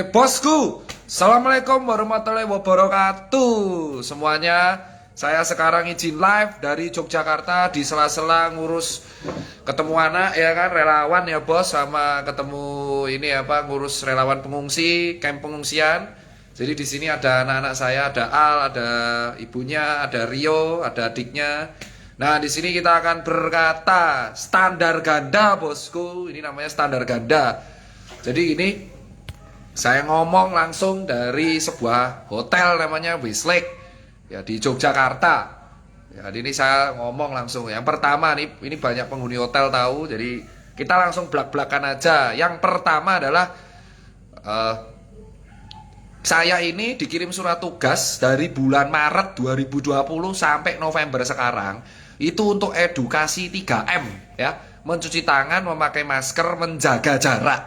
Bosku, Assalamualaikum warahmatullahi wabarakatuh semuanya. Saya sekarang izin live dari Yogyakarta di sela-sela ngurus ketemu anak ya kan, relawan ya bos, sama ketemu ini apa, ngurus relawan pengungsi, camp pengungsian. Jadi di sini ada anak-anak saya, ada Al, ada ibunya, ada Rio, ada adiknya. Nah, di sini kita akan berkata standar ganda bosku. Ini namanya standar ganda. Jadi ini saya ngomong langsung dari sebuah hotel namanya Westlake ya di Yogyakarta. Ya, ini saya ngomong langsung. Yang pertama nih, ini banyak penghuni hotel tahu, jadi kita langsung blak-blakan aja. Yang pertama adalah saya ini dikirim surat tugas dari bulan Maret 2020 sampai November sekarang. Itu untuk edukasi 3M ya, mencuci tangan, memakai masker, menjaga jarak.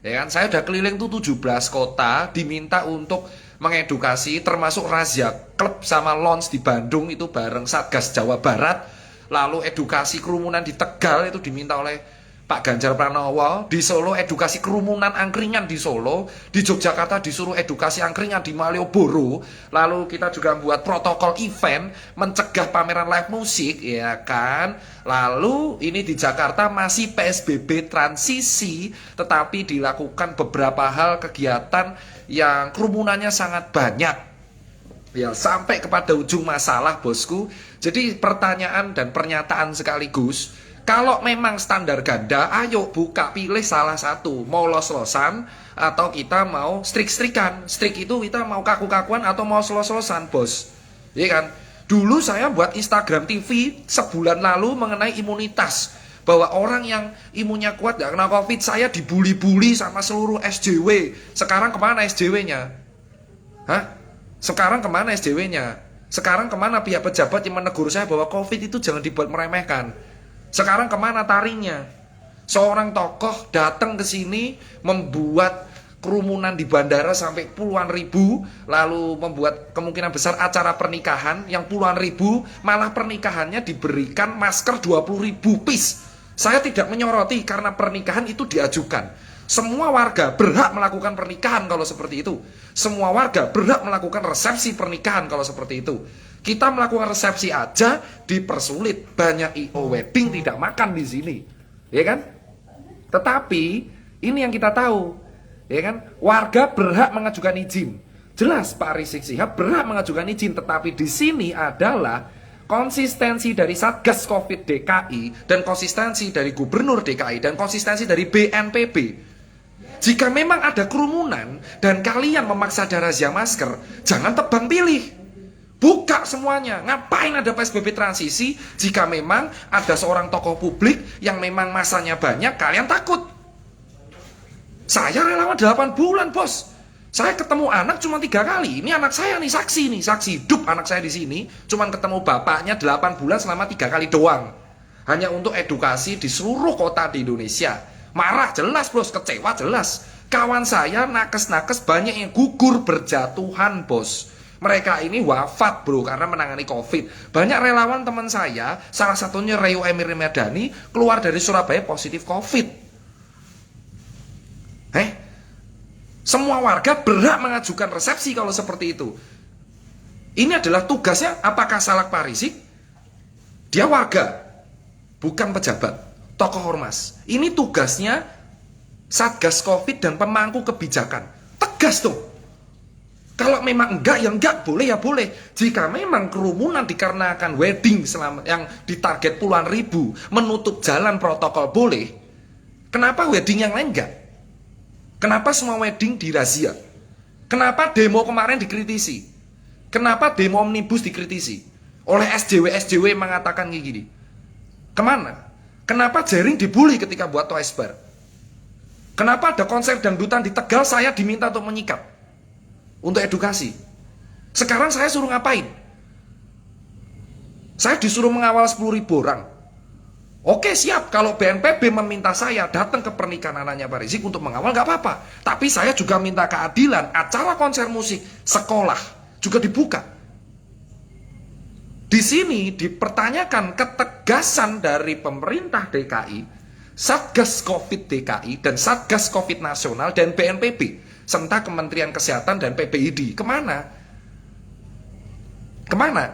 Ya kan, saya udah keliling tuh 17 kota, diminta untuk mengedukasi, termasuk razia klub sama lounge di Bandung itu bareng Satgas Jawa Barat. Lalu edukasi kerumunan di Tegal itu diminta oleh Pak Ganjar Pranowo. Di Solo edukasi kerumunan angkringan di Solo. Di Yogyakarta disuruh edukasi angkringan di Malioboro. Lalu kita juga buat protokol event, mencegah pameran live musik, ya kan. Lalu ini di Jakarta masih PSBB transisi, tetapi dilakukan beberapa hal kegiatan yang kerumunannya sangat banyak. Ya, sampai kepada ujung masalah bosku. Jadi pertanyaan dan pernyataan sekaligus, kalau memang standar ganda, ayo buka pilih salah satu. Mau los-losan atau kita mau strik-strikan. Strik itu kita mau kaku-kakuan atau mau los-losan bos. Iya kan? Dulu saya buat Instagram TV sebulan lalu mengenai imunitas, bahwa orang yang imunnya kuat gak kena COVID. Saya dibully-bully sama seluruh SJW. Sekarang kemana SJW-nya? Hah? Sekarang kemana SJW-nya? Sekarang kemana pihak pejabat yang menegur saya bahwa COVID itu jangan dibuat meremehkan? Sekarang kemana taringnya? Seorang tokoh datang ke sini membuat kerumunan di bandara sampai puluhan ribu, lalu membuat kemungkinan besar acara pernikahan yang puluhan ribu, malah pernikahannya diberikan masker 20.000 piece. Saya tidak menyoroti karena pernikahan itu diajukan. Semua warga berhak melakukan pernikahan kalau seperti itu. Semua warga berhak melakukan resepsi pernikahan kalau seperti itu. Kita melakukan resepsi aja dipersulit. Banyak IO wedding tidak makan di sini, ya kan? Tetapi ini yang kita tahu, ya kan? Warga berhak mengajukan izin. Jelas Pak Rizik Syihab berhak mengajukan izin, tetapi di sini adalah konsistensi dari Satgas Covid DKI dan konsistensi dari Gubernur DKI dan konsistensi dari BNPB. Jika memang ada kerumunan dan kalian memaksa ada razia masker, jangan tebang pilih. Buka semuanya. Ngapain ada PSBB transisi jika memang ada seorang tokoh publik yang memang masanya banyak, kalian takut? Saya relawan 8 bulan bos. Saya ketemu anak cuma 3 kali. Ini anak saya nih, saksi hidup anak saya di sini. Cuma ketemu bapaknya 8 bulan selama 3 kali doang. Hanya untuk edukasi di seluruh kota di Indonesia. Marah jelas bos, kecewa jelas. Kawan saya nakes-nakes banyak yang gugur berjatuhan bos. Mereka ini wafat bro karena menangani COVID. Banyak relawan teman saya, salah satunya Rio Emir Medani, keluar dari Surabaya positif COVID. Semua warga berhak mengajukan resepsi kalau seperti itu. Ini adalah tugasnya. Apakah salah Pak Rizik? Dia warga, bukan pejabat, tokoh ormas. Ini tugasnya Satgas Covid dan pemangku kebijakan. Tegas tuh. Kalau memang enggak, ya enggak, boleh ya boleh. Jika memang kerumunan dikarenakan wedding selama yang ditarget puluhan ribu, menutup jalan protokol boleh. Kenapa wedding yang lain enggak? Kenapa semua wedding dirazia? Kenapa demo kemarin dikritisi? Kenapa demo omnibus dikritisi? Oleh SJW mengatakan kayak gini. Kemana? Kenapa Jering dibully ketika buat Twice Bar? Kenapa ada konser dangdutan di Tegal saya diminta untuk menyikat? Untuk edukasi. Sekarang saya suruh ngapain? Saya disuruh mengawal 10.000 orang. Oke siap, kalau BNPB meminta saya datang ke pernikahan anaknya Pak Rizik untuk mengawal gak apa-apa. Tapi saya juga minta keadilan, acara konser musik, sekolah juga dibuka. Di sini dipertanyakan ketegasan dari pemerintah DKI, Satgas Covid DKI dan Satgas Covid Nasional dan BNPB. serta Kementerian Kesehatan dan PBID. Kemana? Kemana?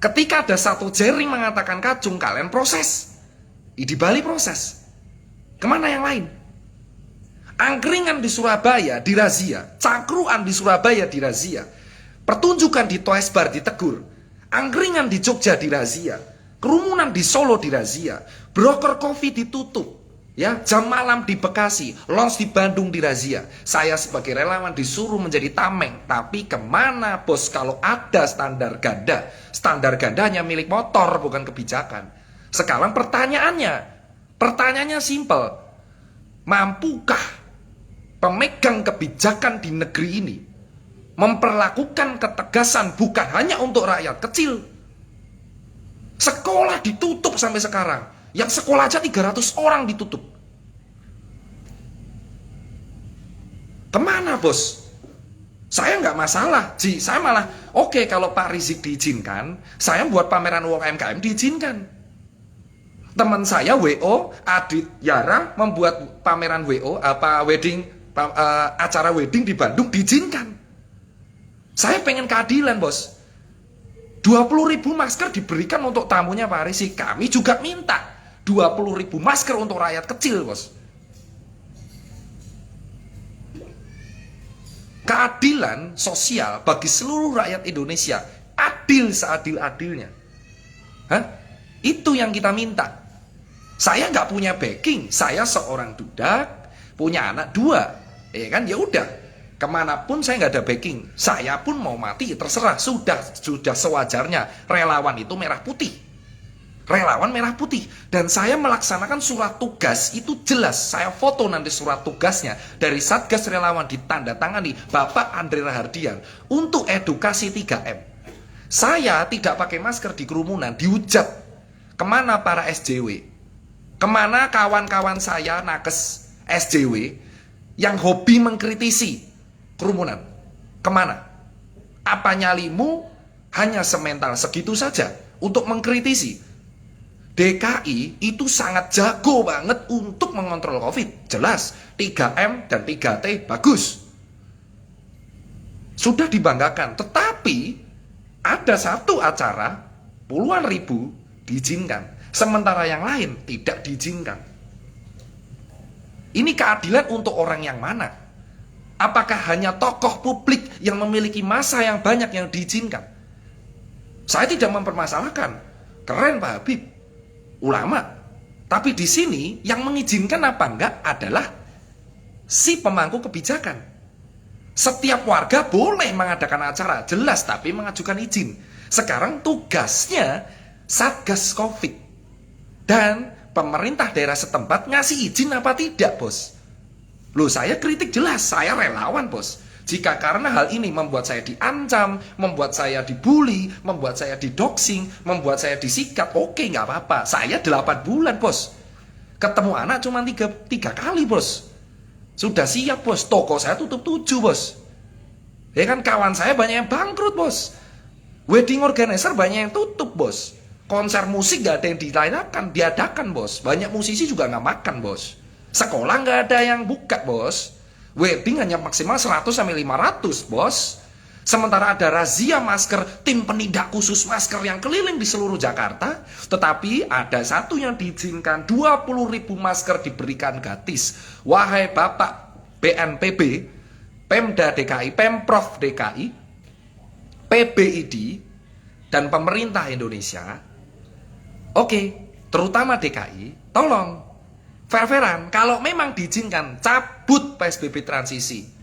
Ketika ada satu jaring mengatakan kacung, kalian proses. Di Bali proses. Kemana yang lain? Angkringan di Surabaya dirazia, cangkruan di Surabaya dirazia, pertunjukan di Toys Bar ditegur, angkringan di Jogja dirazia, kerumunan di Solo dirazia, broker kopi ditutup, ya, jam malam di Bekasi, lounge di Bandung dirazia. Saya sebagai relawan disuruh menjadi tameng, tapi kemana bos kalau ada standar ganda? Standar ganda hanya milik motor, bukan kebijakan. Sekarang pertanyaannya simpel, mampukah pemegang kebijakan di negeri ini memperlakukan ketegasan bukan hanya untuk rakyat kecil? Sekolah ditutup sampai sekarang. Yang sekolah aja 300 orang ditutup. Kemana bos? Saya nggak masalah, saya malah oke kalau Pak Rizik diizinkan, saya buat pameran UMKM diizinkan. Teman saya WO, Adit Yara membuat pameran WO, acara wedding di Bandung diizinkan. Saya pengen keadilan bos. 20.000 masker diberikan untuk tamunya Pak Rizik. Kami juga minta 20.000 masker untuk rakyat kecil bos. Keadilan sosial bagi seluruh rakyat Indonesia, adil seadil-adilnya. Itu yang kita minta. Saya nggak punya backing, saya seorang duda, punya anak 2. Ya kan, ya udah, kemanapun saya nggak ada backing, saya pun mau mati terserah, sudah sewajarnya. Relawan itu merah putih, relawan merah putih, dan saya melaksanakan surat tugas itu jelas. Saya foto nanti surat tugasnya dari Satgas Relawan ditandatangani Bapak Andre Rahardian untuk edukasi 3M. Saya tidak pakai masker di kerumunan, dihujat. Kemana para SJW? Kemana kawan-kawan saya nakes SJW yang hobi mengkritisi kerumunan? Kemana? Apa nyalimu hanya semental segitu saja untuk mengkritisi? DKI itu sangat jago banget untuk mengontrol COVID. Jelas, 3M dan 3T bagus. Sudah dibanggakan. Tetapi ada satu acara puluhan ribu diizinkan, sementara yang lain tidak diizinkan. Ini keadilan untuk orang yang mana? Apakah hanya tokoh publik yang memiliki massa yang banyak yang diizinkan? Saya tidak mempermasalahkan. Keren Pak Habib, ulama. Tapi di sini yang mengizinkan apa enggak adalah si pemangku kebijakan. Setiap warga boleh mengadakan acara, jelas, tapi mengajukan izin. Sekarang tugasnya Satgas Covid dan pemerintah daerah setempat ngasih izin apa tidak bos. Loh, saya kritik jelas, saya relawan bos. Jika karena hal ini membuat saya diancam, membuat saya dibully, membuat saya didoxing, membuat saya disikat, oke, nggak apa-apa. Saya 8 bulan bos, ketemu anak cuma 3 kali bos. Sudah siap bos, toko saya tutup 7 bos. Ya kan, kawan saya banyak yang bangkrut bos. Wedding organizer banyak yang tutup bos. Konser musik gak ada yang diadakan bos. Banyak musisi juga gak makan bos. Sekolah gak ada yang buka bos. Wedding hanya maksimal 100-500 bos. Sementara ada razia masker, tim penindak khusus masker yang keliling di seluruh Jakarta. Tetapi ada satu yang diizinkan, 20.000 masker diberikan gratis. Wahai Bapak BNPB, Pemda DKI, Pemprov DKI, PBID, dan pemerintah Indonesia, oke, terutama DKI, tolong fair-fairan. Kalau memang diizinkan, cabut PSBB transisi.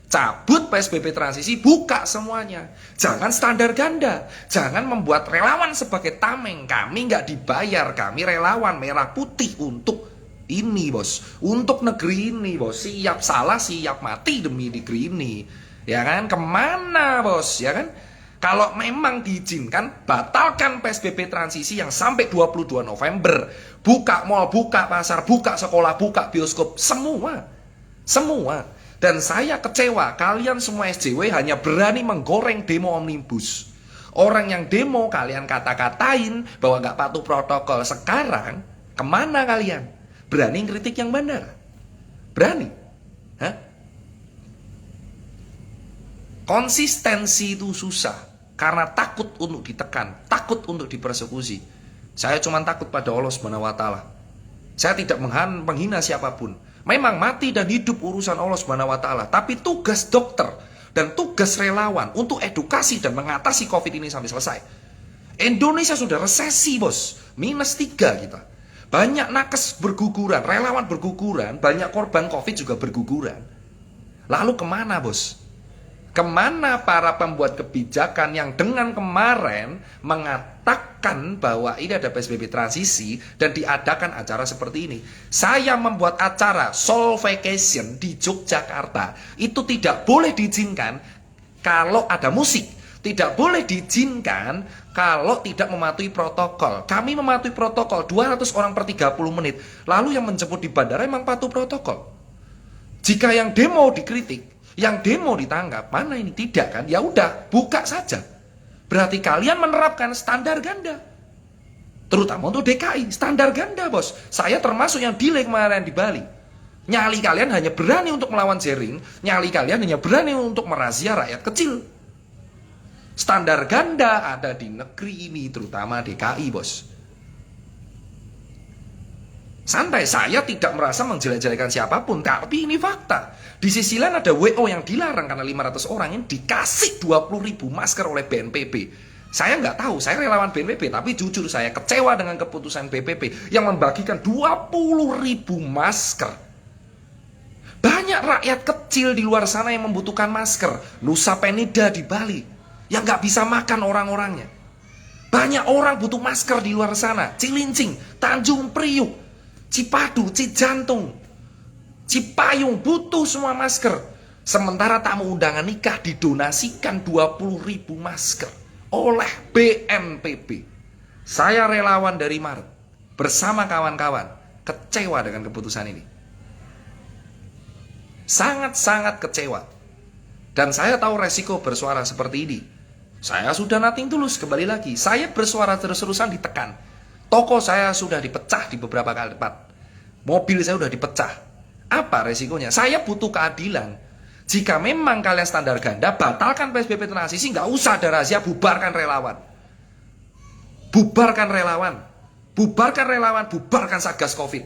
Cabut PSBB transisi, buka semuanya. Jangan standar ganda. Jangan membuat relawan sebagai tameng. Kami nggak dibayar, kami relawan merah putih untuk ini bos. Untuk negeri ini bos. Siap salah, siap mati demi negeri ini. Ya kan, kemana bos, ya kan. Kalau memang diizinkan, batalkan PSBB transisi yang sampai 22 November. Buka mal, buka pasar, buka sekolah, buka bioskop, semua. Semua. Dan saya kecewa, kalian semua SJW hanya berani menggoreng demo omnibus. Orang yang demo kalian kata-katain bahwa nggak patuh protokol. Sekarang, kemana kalian? Berani kritik yang bandar? Berani? Hah? Konsistensi itu susah karena takut untuk ditekan, takut untuk dipersekusi. Saya cuma takut pada Allah Subhanahu wa taala. Saya tidak menghina siapapun. Memang mati dan hidup urusan Allah Subhanahu wa taala, tapi tugas dokter dan tugas relawan untuk edukasi dan mengatasi Covid ini sampai selesai. Indonesia sudah resesi, Bos. -3 kita. Banyak nakes berguguran, relawan berguguran, banyak korban Covid juga berguguran. Lalu kemana, Bos? Kemana para pembuat kebijakan yang dengan kemarin mengatakan bahwa ini ada PSBB transisi dan diadakan acara seperti ini? Saya membuat acara Soul Vacation di Yogyakarta. Itu tidak boleh diizinkan kalau ada musik. Tidak boleh diizinkan kalau tidak mematuhi protokol. Kami mematuhi protokol 200 orang per 30 menit. Lalu yang menjemput di bandara memang patuh protokol. Jika yang demo dikritik, yang demo ditangkap, mana ini tidak kan? Ya udah, buka saja. Berarti kalian menerapkan standar ganda. Terutama untuk DKI, standar ganda, Bos. Saya termasuk yang delay kemarin di Bali. Nyali kalian hanya berani untuk melawan jaring, nyali kalian hanya berani untuk merazia rakyat kecil. Standar ganda ada di negeri ini, terutama DKI, Bos. Santai, saya tidak merasa menjelek-jelekan siapapun, tapi ini fakta. Di sisi lain ada WO yang dilarang karena 500 orang ini dikasih 20.000 masker oleh BNPB. Saya nggak tahu, saya relawan BNPB, tapi jujur saya kecewa dengan keputusan BNPB yang membagikan 20.000 masker. Banyak rakyat kecil di luar sana yang membutuhkan masker. Nusa Penida di Bali, yang nggak bisa makan orang-orangnya. Banyak orang butuh masker di luar sana. Cilincing, Tanjung Priuk, Cipadu, Cijantung, Cipayung butuh semua masker. Sementara tamu undangan nikah didonasikan 20.000 masker oleh BNPB. Saya relawan dari Maret bersama kawan-kawan kecewa dengan keputusan ini. Sangat-sangat kecewa. Dan saya tahu resiko bersuara seperti ini. Saya sudah nothing tulus, kembali lagi. Saya bersuara terus-terusan ditekan. Toko saya sudah dipecah di beberapa kali tempat. Mobil saya sudah dipecah. Apa resikonya? Saya butuh keadilan. Jika memang kalian standar ganda, batalkan PSBB transisi, nggak usah ada rahasia, bubarkan relawan. Bubarkan relawan. Bubarkan relawan, bubarkan Satgas Covid.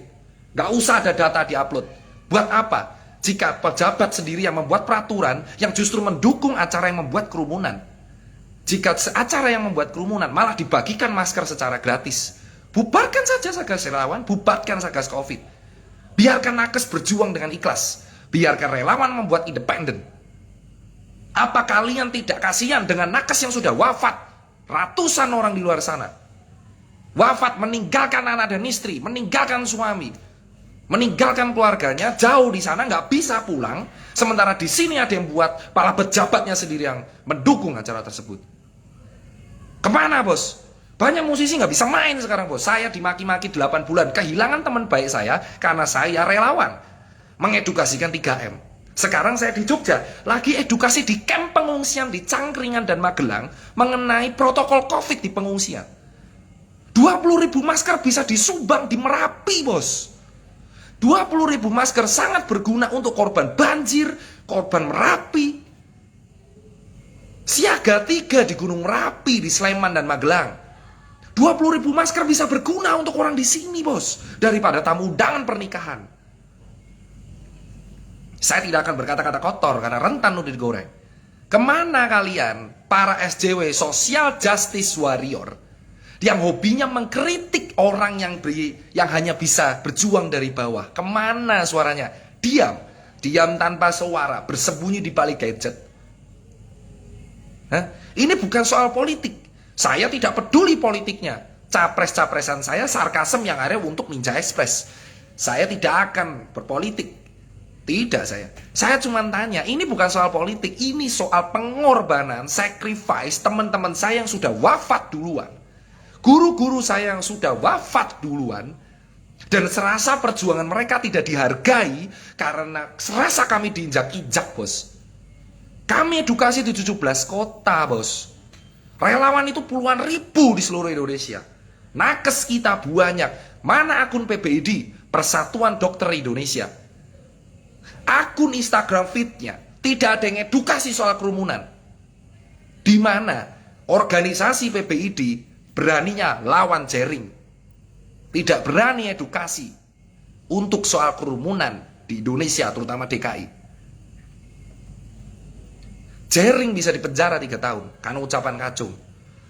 Nggak usah ada data diupload. Buat apa? Jika pejabat sendiri yang membuat peraturan yang justru mendukung acara yang membuat kerumunan. Jika acara yang membuat kerumunan malah dibagikan masker secara gratis. Bubarkan saja Satgas relawan, bubarkan Satgas Covid. Biarkan nakes berjuang dengan ikhlas. Biarkan relawan membuat independen. Apa kalian tidak kasihan dengan nakes yang sudah wafat? Ratusan orang di luar sana. Wafat meninggalkan anak dan istri, meninggalkan suami, meninggalkan keluarganya, jauh di sana nggak bisa pulang. Sementara di sini ada yang buat kepala pejabatnya sendiri yang mendukung acara tersebut. Kemana, Bos? Banyak musisi nggak bisa main sekarang, Bos. Saya dimaki-maki 8 bulan. Kehilangan teman baik saya karena saya relawan mengedukasikan 3M. Sekarang saya di Jogja, lagi edukasi di kamp pengungsian di Cangkringan dan Magelang mengenai protokol Covid di pengungsian. 20.000 masker bisa disumbang di Merapi, Bos. 20.000 masker sangat berguna untuk korban banjir, korban Merapi. Siaga 3 di Gunung Merapi, di Sleman dan Magelang. 20.000 masker bisa berguna untuk orang di sini, Bos, daripada tamu undangan pernikahan. Saya tidak akan berkata-kata kotor karena rentan untuk digoreng. Kemana kalian, para SJW, social justice warrior, yang hobinya mengkritik orang yang hanya bisa berjuang dari bawah? Kemana suaranya? Diam, diam tanpa suara, bersembunyi di balik gadget. Ini bukan soal politik. Saya tidak peduli politiknya. Capres-capresan saya sarkasem yang ada untuk Ninja Express. Saya tidak akan berpolitik. Tidak saya. Saya cuma tanya, ini bukan soal politik, ini soal pengorbanan, sacrifice teman-teman saya yang sudah wafat duluan. Guru-guru saya yang sudah wafat duluan. Dan serasa perjuangan mereka tidak dihargai karena serasa kami diinjak-injak, Bos. Kami edukasi di 17 kota, Bos. Relawan itu puluhan ribu di seluruh Indonesia. Nakes kita banyak. Mana akun PBID, Persatuan Dokter Indonesia? Akun Instagram feed-nya Tidak ada yang edukasi soal kerumunan. Di mana organisasi PBID beraninya lawan jaring. Tidak berani edukasi untuk soal kerumunan di Indonesia, terutama DKI. Jaring bisa dipenjara 3 tahun karena ucapan kacung.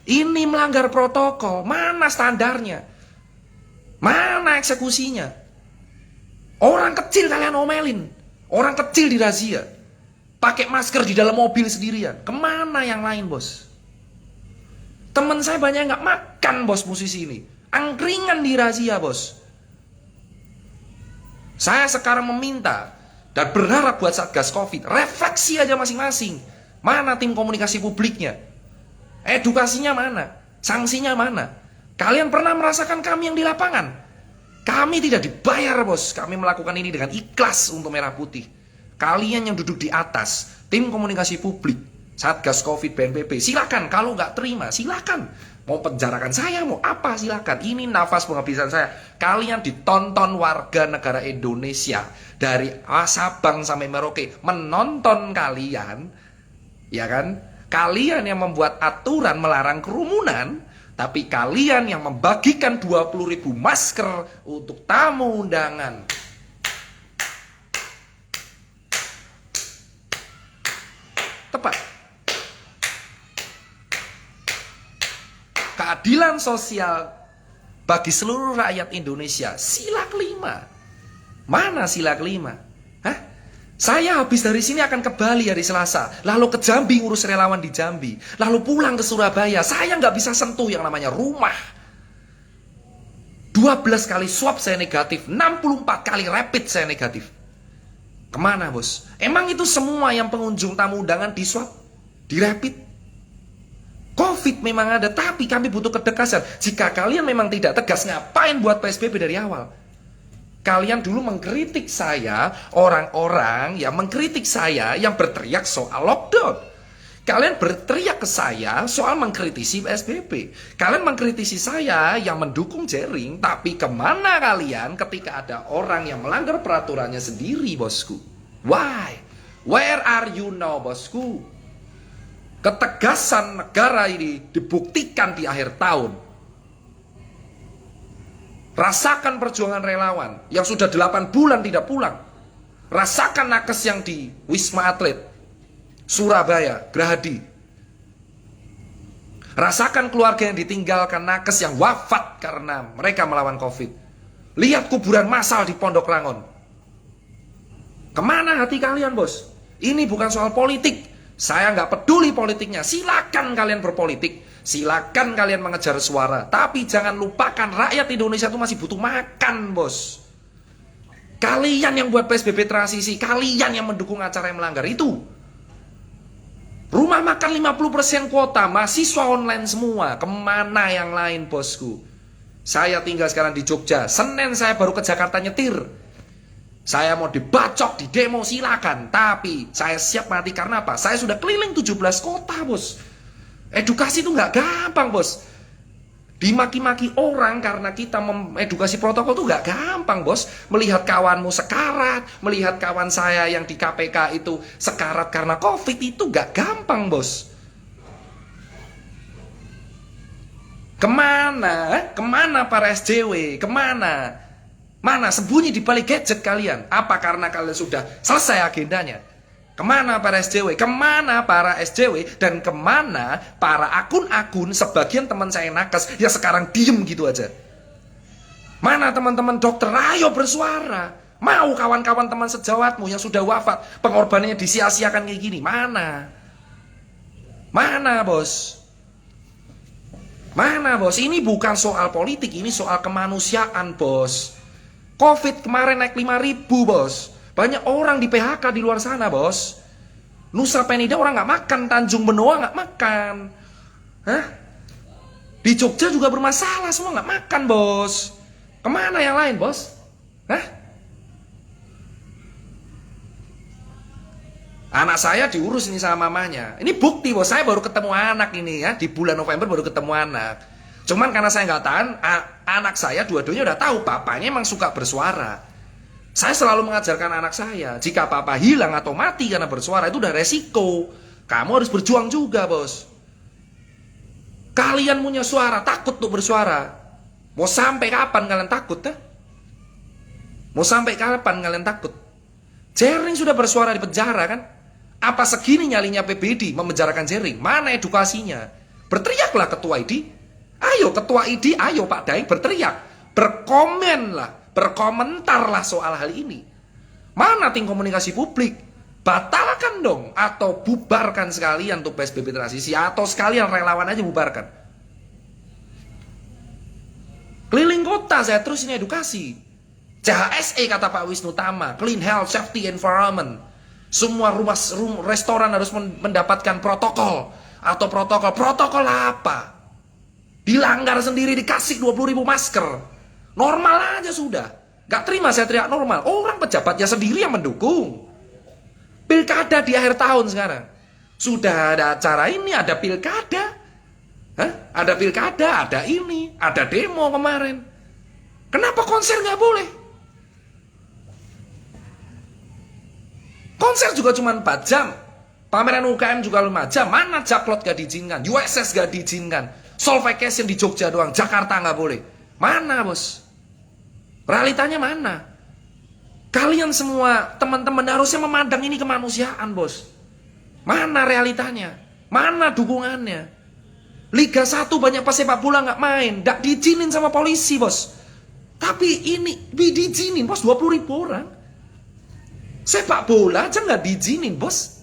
Ini melanggar protokol. Mana standarnya? Mana eksekusinya? Orang kecil kalian omelin. Orang kecil dirazia. Pakai masker di dalam mobil sendirian. Kemana yang lain, bos? Teman saya banyak nggak makan, bos, musisi ini. Angkringan dirazia, bos. Saya sekarang meminta dan berharap buat Satgas Covid, refleksi aja masing-masing. Mana tim komunikasi publiknya? Edukasinya mana? Sanksinya mana? Kalian pernah merasakan kami yang di lapangan? Kami tidak dibayar, bos. Kami melakukan ini dengan ikhlas untuk Merah Putih. Kalian yang duduk di atas, tim komunikasi publik, Satgas Covid, BNPB, silakan. Kalau nggak terima, silakan. Mau penjarakan saya, mau apa, silakan. Ini nafas penghabisan saya. Kalian ditonton warga negara Indonesia dari Sabang sampai Merauke, menonton kalian, ya kan? Kalian yang membuat aturan melarang kerumunan, tapi kalian yang membagikan 20.000 masker untuk tamu undangan. Tepat. Keadilan sosial bagi seluruh rakyat Indonesia. Sila kelima. Mana sila kelima? Hah? Saya habis dari sini akan ke Bali hari Selasa. Lalu ke Jambi ngurus relawan di Jambi. Lalu pulang ke Surabaya. Saya nggak bisa sentuh yang namanya rumah. 12 kali swab saya negatif. 64 kali rapid saya negatif. Kemana, bos? Emang itu semua yang pengunjung tamu undangan di swab? Di rapid? Covid memang ada, tapi kami butuh ketegasan. Jika kalian memang tidak tegas, ngapain buat PSBB dari awal? Kalian dulu mengkritik saya, orang-orang yang mengkritik saya yang berteriak soal lockdown. Kalian berteriak ke saya soal mengkritisi PSBB. Kalian mengkritisi saya yang mendukung jaring, tapi kemana kalian ketika ada orang yang melanggar peraturannya sendiri, bosku? Why? Where are you now, bosku? Ketegasan negara ini dibuktikan di akhir tahun. Rasakan perjuangan relawan yang sudah 8 bulan tidak pulang. Rasakan nakes yang di Wisma Atlet, Surabaya, Gerahadi. Rasakan keluarga yang ditinggalkan nakes yang wafat karena mereka melawan Covid. Lihat kuburan massal di Pondok Rangon. Kemana hati kalian, bos? Ini bukan soal politik. Saya nggak peduli politiknya. Silakan kalian berpolitik. Silakan kalian mengejar suara. Tapi jangan lupakan rakyat Indonesia itu masih butuh makan, bos. Kalian yang buat PSBB transisi, kalian yang mendukung acara yang melanggar itu. Rumah makan 50% kuota, mahasiswa online semua. Kemana yang lain, bosku? Saya tinggal sekarang di Jogja. Senin saya baru ke Jakarta nyetir. Saya mau dibacok, di demo, silakan. Tapi saya siap mati karena apa? Saya sudah keliling 17 kota, bos. Edukasi itu nggak gampang, bos. Dimaki-maki orang karena kita mengedukasi protokol itu nggak gampang, bos. Melihat kawanmu sekarat, melihat kawan saya yang di KPK itu sekarat karena Covid itu nggak gampang, bos. Kemana? Kemana para SJW? Kemana? Mana sembunyi di balik gadget kalian? Apa karena kalian sudah selesai agendanya? Kemana para SJW? Kemana para SJW? Dan kemana para akun-akun sebagian teman saya nakes yang sekarang diem gitu aja? Mana teman-teman dokter? Ayo bersuara. Mau kawan-kawan teman sejawatmu yang sudah wafat, pengorbanannya disia-siakan kayak gini? Mana? Mana, bos? Mana, bos? Ini bukan soal politik, ini soal kemanusiaan, bos. Covid kemarin naik 5.000, bos. Banyak orang di PHK di luar sana, bos. Nusa Penida orang nggak makan, Tanjung Benoa nggak makan. Hah? Di Jogja juga bermasalah, semua nggak makan, bos. Kemana yang lain, bos? Hah? Anak saya diurus ini sama mamanya. Ini bukti, bos. Saya baru ketemu anak ini ya. Di bulan November baru ketemu anak. Cuman karena saya nggak tahan, anak saya dua-duanya udah tahu bapaknya emang suka bersuara. Saya selalu mengajarkan anak saya, jika apa-apa hilang atau mati karena bersuara itu udah resiko. Kamu harus berjuang juga, bos. Kalian punya suara, takut untuk bersuara. Mau sampai kapan kalian takut, ya? Mau sampai kapan kalian takut? Jering sudah bersuara di penjara, kan? Apa segini nyalinya PBD memenjarakan Jering? Mana edukasinya? Berteriaklah ketua ID. Ayo ketua ID, ayo Pak Daeng berteriak. Berkomentarlah soal hal ini. Mana tim komunikasi publik? Batalkan dong atau bubarkan sekalian untuk PSBB transisi atau sekalian relawan aja bubarkan. Keliling kota saya terus ini edukasi. CHSE kata Pak Wisnu Tama, Clean Health Safety Environment. Semua restoran harus mendapatkan protokol atau protokol apa? Dilanggar sendiri dikasih 20.000 masker. Normal aja sudah. Gak terima saya teriak normal. Orang pejabatnya sendiri yang mendukung. Pilkada di akhir tahun sekarang. Sudah ada acara ini, ada pilkada. Hah? Ada pilkada, ada ini, ada demo kemarin. Kenapa konser gak boleh? Konser juga cuma 4 jam. Pameran UKM juga 5 jam. Mana Jaklot gak diizinkan? USS gak diizinkan. Soul Vacation di Jogja doang, Jakarta nggak boleh. Mana, bos? Realitanya mana? Kalian semua teman-teman harusnya memandang ini kemanusiaan, bos. Mana realitanya? Mana dukungannya? Liga 1 banyak pesepak bola nggak main, nggak diizinin sama polisi, bos. Tapi ini diizinin, bos, 20.000 orang. Sepak bola aja nggak diizinin, bos.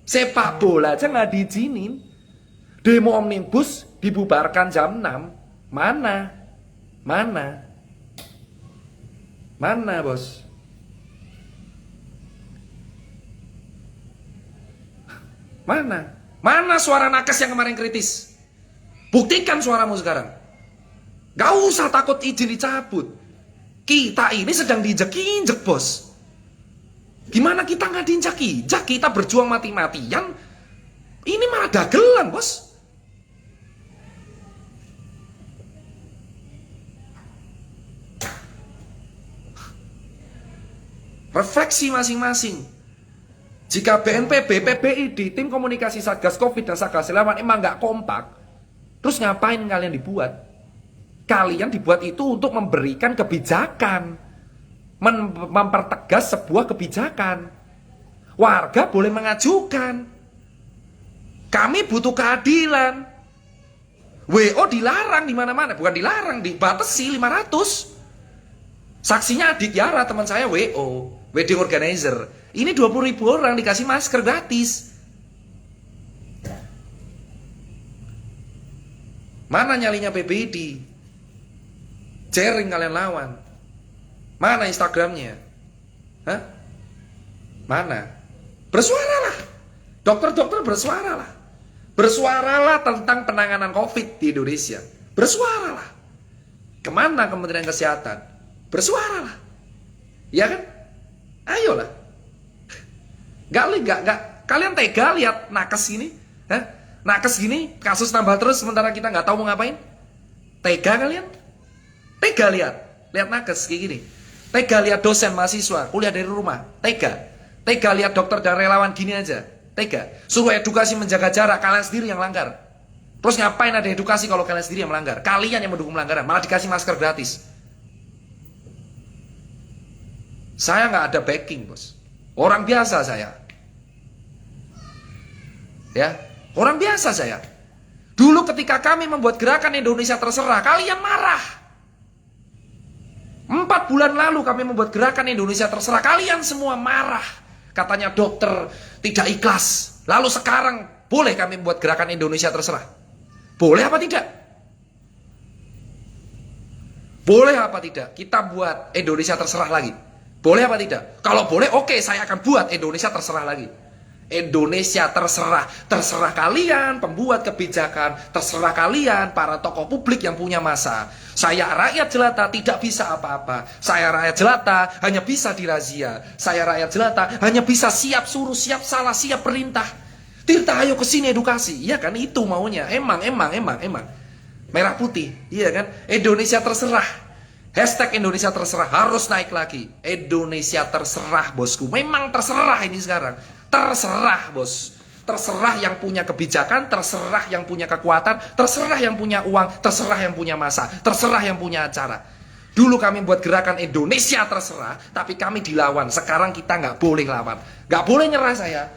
Sepak bola aja nggak diizinin. Demo omnibus dibubarkan jam 6. Mana? Mana, bos? Mana suara nakes yang kemarin kritis? Buktikan suaramu sekarang. Gak usah takut izin dicabut. Kita ini sedang diinjek-injek, bos. Gimana kita nggak diinjak-injak? Kita berjuang mati-matian. Ini malah dagelan, bos. Refleksi masing-masing. Jika BNPB, PBID, tim komunikasi Satgas Covid dan Satgas Relawan emang nggak kompak, terus ngapain kalian dibuat? Kalian dibuat itu untuk memberikan kebijakan, mempertegas sebuah kebijakan. Warga boleh mengajukan. Kami butuh keadilan. WO dilarang di mana-mana, bukan dilarang, dibatasi 500. Saksinya Adik Yara, teman saya WO, wedding organizer. Ini 20.000 orang dikasih masker gratis. Mana nyalinya PBD? Jering kalian lawan. Mana Instagramnya? Hah? Mana? Bersuaralah. Dokter-dokter bersuaralah. Bersuaralah tentang penanganan COVID di Indonesia. Bersuaralah. Kemana Kementerian Kesehatan? Bersuaralah. Ya kan? Ayolah. Gak, kalian tega lihat nakes gini? Hah? Nakes gini, kasus tambah terus sementara kita nggak tahu mau ngapain? Tega kalian? Tega lihat nakes kayak gini. Tega lihat dosen mahasiswa kuliah dari rumah. Tega lihat dokter dan relawan gini aja. Tega. Suruh edukasi menjaga jarak, kalian sendiri yang langgar. Terus ngapain ada edukasi kalau kalian sendiri yang melanggar? Kalian yang mendukung pelanggaran, malah dikasih masker gratis. Saya nggak ada backing, bos. Orang biasa saya. Ya, orang biasa saya. Dulu ketika kami membuat gerakan Indonesia Terserah, kalian marah. 4 bulan lalu kami membuat gerakan Indonesia Terserah, kalian semua marah. Katanya dokter tidak ikhlas. Lalu sekarang boleh kami membuat gerakan Indonesia Terserah? Boleh apa tidak? Boleh apa tidak? Kita buat Indonesia Terserah lagi. Boleh apa tidak? Kalau boleh, oke, saya akan buat Indonesia Terserah lagi. Indonesia Terserah. Terserah kalian pembuat kebijakan, terserah kalian para tokoh publik yang punya masa. Saya rakyat jelata tidak bisa apa-apa. Saya rakyat jelata hanya bisa dirazia. Saya rakyat jelata hanya bisa siap suruh, siap salah, siap perintah. Tirta ayo kesini edukasi. Iya kan, itu maunya. Emang. Merah putih. Iya kan? Indonesia Terserah. Hashtag Indonesia terserah harus naik lagi. Indonesia terserah, bosku. Memang terserah ini sekarang. Terserah, bos. Terserah yang punya kebijakan, terserah yang punya kekuatan, terserah yang punya uang, terserah yang punya masa, terserah yang punya acara. Dulu kami buat gerakan Indonesia terserah, tapi kami dilawan. Sekarang kita nggak boleh lawan. Nggak boleh nyerah saya.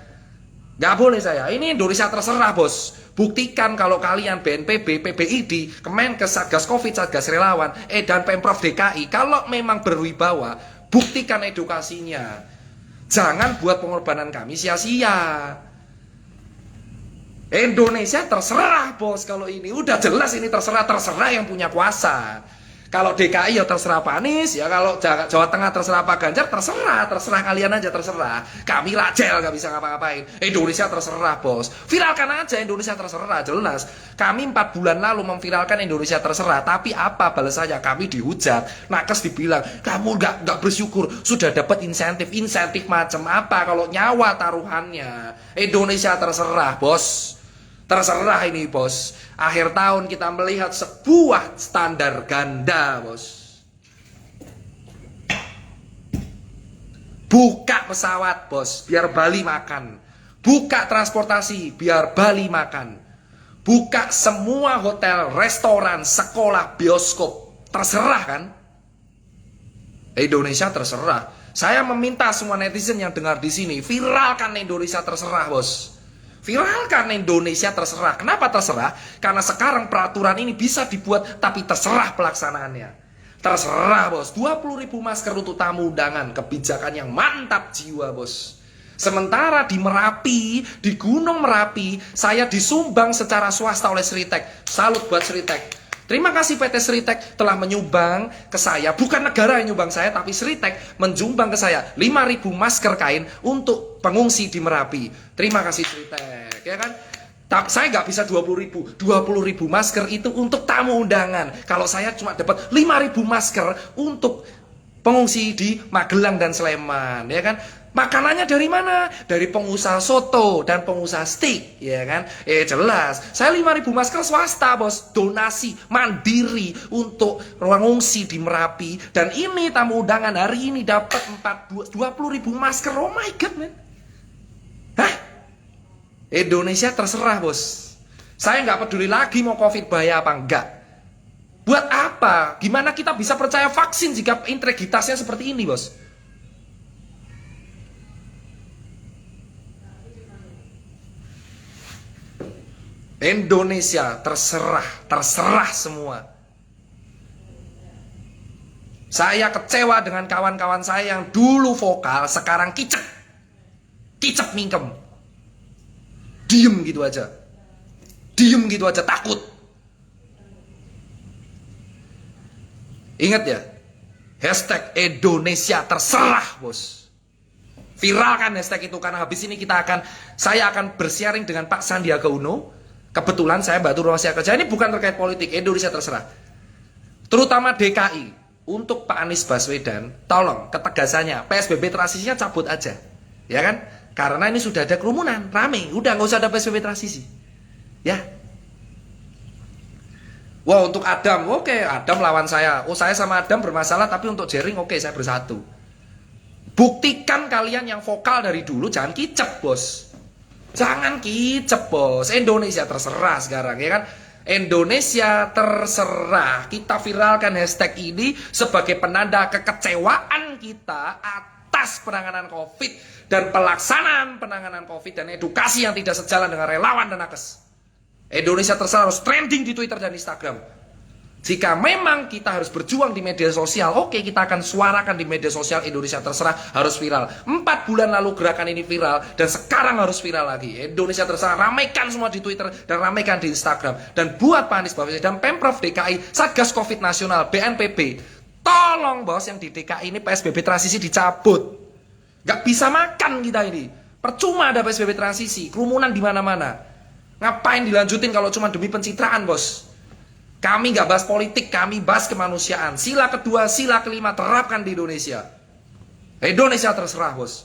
Nggak boleh saya. Ini Indonesia terserah, bos. Buktikan kalau kalian BNPB, PBID, Kemenkes, Satgas Covid, Satgas Relawan, dan Pemprov DKI, kalau memang berwibawa, buktikan edukasinya. Jangan buat pengorbanan kami sia-sia. Indonesia terserah, bos. Kalau ini udah jelas ini terserah yang punya kuasa. Kalau DKI ya terserah Pak Anies, ya kalau Jawa Tengah terserah Pak Ganjar, terserah kalian aja terserah. Kami rajel gak bisa ngapa-ngapain. Indonesia terserah, bos. Viralkan aja Indonesia terserah, jelas. Kami 4 bulan lalu memviralkan Indonesia terserah, tapi apa balasannya? Kami dihujat. Nakes dibilang, kamu gak bersyukur, sudah dapat insentif macam apa kalau nyawa taruhannya. Indonesia terserah, bos. Terserah ini, bos. Akhir tahun kita melihat sebuah standar ganda, bos. Buka pesawat, bos, biar Bali makan. Buka transportasi, biar Bali makan. Buka semua hotel, restoran, sekolah, bioskop. Terserah kan? Indonesia terserah. Saya meminta semua netizen yang dengar di sini, viralkan Indonesia terserah, bos. Viralkan Indonesia terserah. Kenapa terserah? Karena sekarang peraturan ini bisa dibuat, tapi terserah pelaksanaannya. Terserah, bos. 20.000 masker untuk tamu undangan. Kebijakan yang mantap jiwa, bos. Sementara di Merapi, di Gunung Merapi, saya disumbang secara swasta oleh Sritek. Salut buat Sritek. Terima kasih PT Sritek telah menyumbang ke saya. Bukan negara yang nyumbang saya, tapi Sritek menyumbang ke saya 5.000 masker kain untuk pengungsi di Merapi. Terima kasih Sritek, ya kan? Saya nggak bisa 20.000 masker itu untuk tamu undangan. Kalau saya cuma dapat 5.000 masker untuk pengungsi di Magelang dan Sleman, ya kan? Makanannya dari mana? Dari pengusaha soto dan pengusaha steak, ya kan? Jelas. Saya 5.000 masker swasta, bos. Donasi mandiri untuk pengungsi di Merapi. Dan ini tamu undangan hari ini dapat 20.000 masker. Oh my god, man. Hah? Indonesia terserah, bos. Saya nggak peduli lagi mau COVID bahaya apa enggak. Buat apa? Gimana kita bisa percaya vaksin jika integritasnya seperti ini, bos? Indonesia terserah semua. Saya kecewa dengan kawan-kawan saya yang dulu vokal, sekarang kicep mingkem. Diem gitu aja, takut. Ingat ya, hashtag Indonesia terserah, bos. Viralkan hashtag itu, karena habis ini saya akan bersharing dengan Pak Sandiaga Uno. Kebetulan saya Mbak Turun Rahasia Kerja, ini bukan terkait politik, Indonesia terserah. Terutama DKI, untuk Pak Anies Baswedan, tolong ketegasannya, PSBB transisinya cabut aja. Ya kan? Karena ini sudah ada kerumunan, rame, udah nggak usah ada PSBB transisi. Ya. Wah, untuk Adam, oke, Adam lawan saya. Oh, saya sama Adam bermasalah, tapi untuk jaring oke, saya bersatu. Buktikan kalian yang vokal dari dulu, jangan kicep, bos. Jangan kicep, bos. Indonesia terserah sekarang, ya kan? Indonesia terserah. Kita viralkan hashtag ini sebagai penanda kekecewaan kita atas penanganan COVID dan pelaksanaan penanganan COVID dan edukasi yang tidak sejalan dengan relawan dan nakes. Indonesia terserah harus trending di Twitter dan Instagram. Jika memang kita harus berjuang di media sosial, oke, kita akan suarakan di media sosial. Indonesia terserah harus viral. 4 bulan lalu gerakan ini viral, dan sekarang harus viral lagi. Indonesia terserah, ramaikan semua di Twitter dan ramaikan di Instagram. Dan buat Pak Anies Baswedan dan Pemprov DKI, Satgas Covid Nasional, BNPB, tolong, bos, yang di DKI ini PSBB transisi dicabut. Gak bisa makan kita ini. Percuma ada PSBB transisi, kerumunan di mana-mana. Ngapain dilanjutin kalau cuma demi pencitraan, bos? Kami nggak bahas politik, kami bahas kemanusiaan. Sila kedua, sila kelima terapkan di Indonesia. Indonesia terserah, bos.